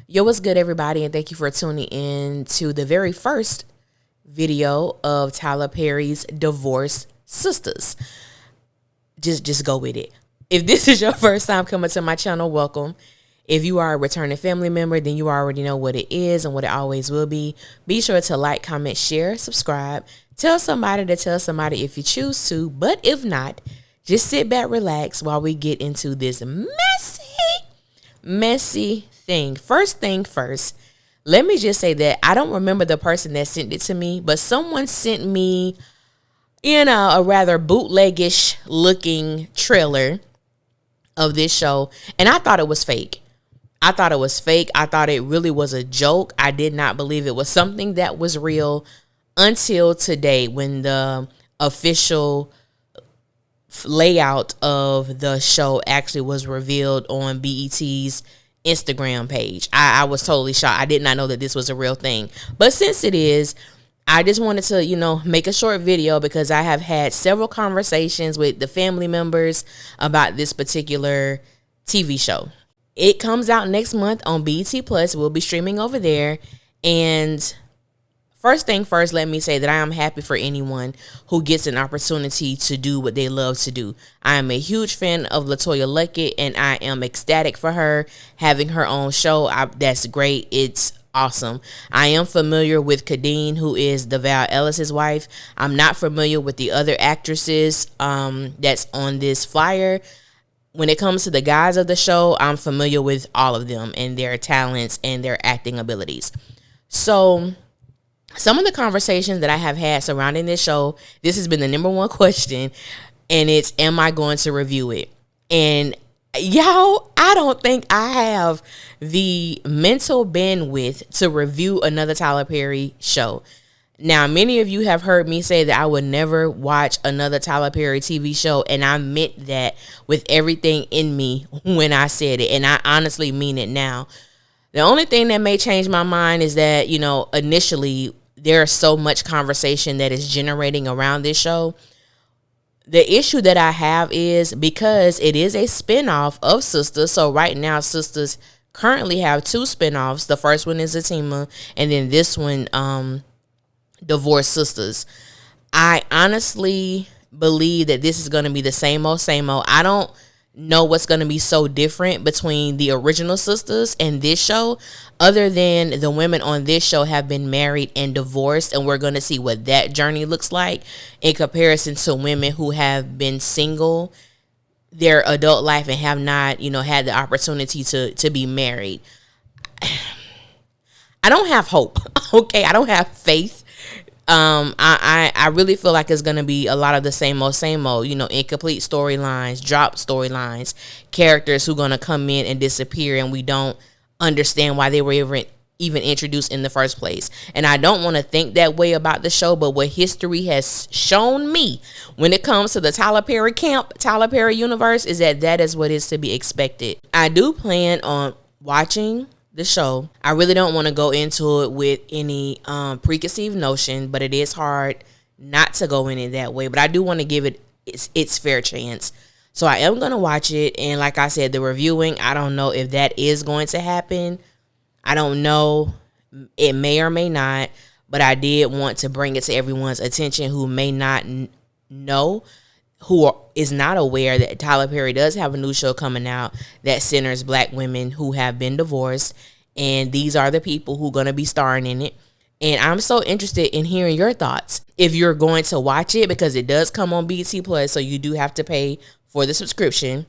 Yo, what's good, everybody, and thank you for tuning in to the very first video of Tyler Perry's Divorced Sistas. Just go with it. If this is your first time coming to my channel, welcome. If you are a returning family member, then you already know what it is and what it always will be. Be sure to like, comment, share, subscribe. Tell somebody to tell somebody if you choose to, but if not, just sit back, relax while we get into this messy thing. First thing first, let me just say that I don't remember the person that sent it to me, but someone sent me, a rather bootleggish looking trailer of this show, and I thought it was fake. I thought it really was a joke. I did not believe it was something that was real until today, when the official layout of the show actually was revealed on BET's Instagram page. I was totally shocked. I did not know that this was a real thing. But since it is, I just wanted to, make a short video because I have had several conversations with the family members about this particular TV show. It comes out next month on BET Plus. We'll be streaming over there. And first thing first, let me say that I am happy for anyone who gets an opportunity to do what they love to do. I am a huge fan of LaToya Luckett, and I am ecstatic for her having her own show. That's great. It's awesome. I am familiar with Kadeen, who is the Val Ellis's wife. I'm not familiar with the other actresses that's on this flyer. When it comes to the guys of the show, I'm familiar with all of them and their talents and their acting abilities. So some of the conversations that I have had surrounding this show, this has been the number one question, and it's, am I going to review it? And y'all, I don't think I have the mental bandwidth to review another Tyler Perry show. Now, many of you have heard me say that I would never watch another Tyler Perry TV show, and I meant that with everything in me when I said it, and I honestly mean it now. The only thing that may change my mind is that, initially there's so much conversation that is generating around this show. The issue that I have is because it is a spinoff of Sistas. So right now, Sistas currently have two spinoffs. The first one is Atima, and then this one, Divorced Sistas. I honestly believe that this is going to be the same old. I don't know what's going to be so different between the original Sistas and this show, other than the women on this show have been married and divorced, and we're going to see what that journey looks like in comparison to women who have been single their adult life and have not, had the opportunity to be married. I don't have hope. Okay, I don't have faith. I really feel like it's going to be a lot of the same old, incomplete storylines, drop storylines, characters who are going to come in and disappear, and we don't understand why they were even introduced in the first place. And I don't want to think that way about the show, but what history has shown me when it comes to the Tyler Perry camp, Tyler Perry universe, is that is what is to be expected. I do plan on watching the show. I really don't want to go into it with any preconceived notion, but it is hard not to go in it that way. But I do want to give it its fair chance. So I am going to watch it. And like I said, the reviewing, I don't know if that is going to happen. I don't know. It may or may not. But I did want to bring it to everyone's attention who may not know, who is not aware that Tyler Perry does have a new show coming out that centers black women who have been divorced. And these are the people who are going to be starring in it. And I'm so interested in hearing your thoughts. If you're going to watch it, because it does come on BET Plus, so you do have to pay for the subscription.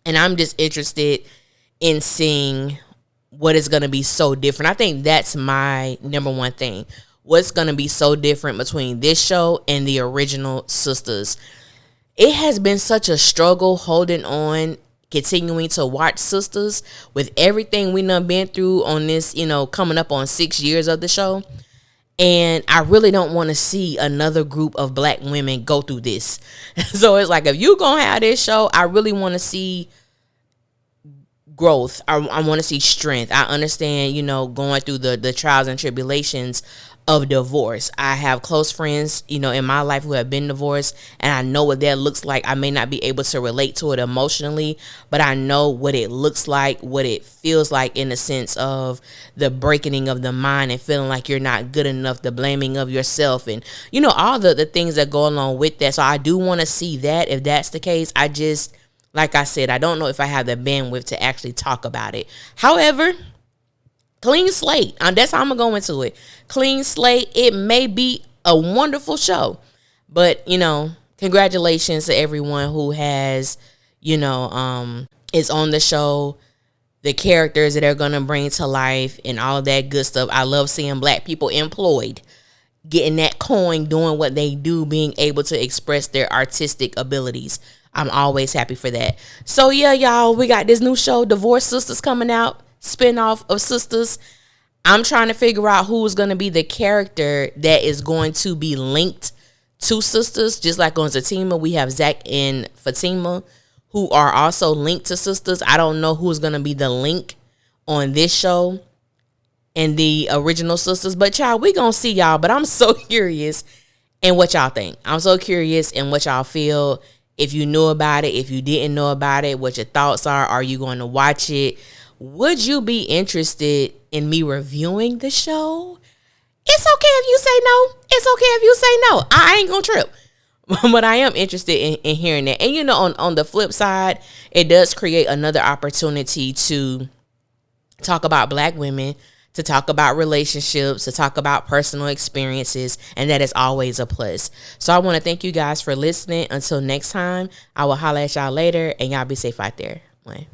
And I'm just interested in seeing what is going to be so different. I think that's my number one thing. What's going to be so different between this show and the original Sistas? It has been such a struggle holding on, continuing to watch Sistas with everything we done been through on this, coming up on 6 years of the show. And I really don't want to see another group of black women go through this. So it's like, if you going to have this show, I really want to see growth. I want to see strength. I understand, going through the trials and tribulations of divorce. I have close friends, in my life who have been divorced, and I know what that looks like. I may not be able to relate to it emotionally, but I know what it looks like, what it feels like in the sense of the breaking of the mind and feeling like you're not good enough, the blaming of yourself, and all the things that go along with that. So I do want to see that if that's the case. I just, like I said, I don't know if I have the bandwidth to actually talk about it. However, clean slate. That's how I'm going to go into it. Clean slate. It may be a wonderful show. But, congratulations to everyone who has, is on the show. The characters that they're going to bring to life and all of that good stuff. I love seeing Black people employed, getting that coin, doing what they do, being able to express their artistic abilities. I'm always happy for that. So, yeah, y'all, we got this new show, Divorce Sistas, coming out. Spinoff of Sistas. I'm trying to figure out who's going to be the character that is going to be linked to Sistas. Just like on Zatima, we have Zach and Fatima, who are also linked to Sistas. I don't know who's going to be the link on this show and the original Sistas. But, y'all, we going to see, y'all. But I'm so curious in what y'all think. I'm so curious in what y'all feel. If you knew about it, if you didn't know about it, what your thoughts are. Are you going to watch it? Would you be interested in me reviewing the show? It's okay if you say no. It's okay if you say no. I ain't gonna trip. But I am interested in hearing that. And on the flip side, it does create another opportunity to talk about Black women, to talk about relationships, to talk about personal experiences, and that is always a plus. So I want to thank you guys for listening. Until next time, I will holler at y'all later, and y'all be safe out there. Bye.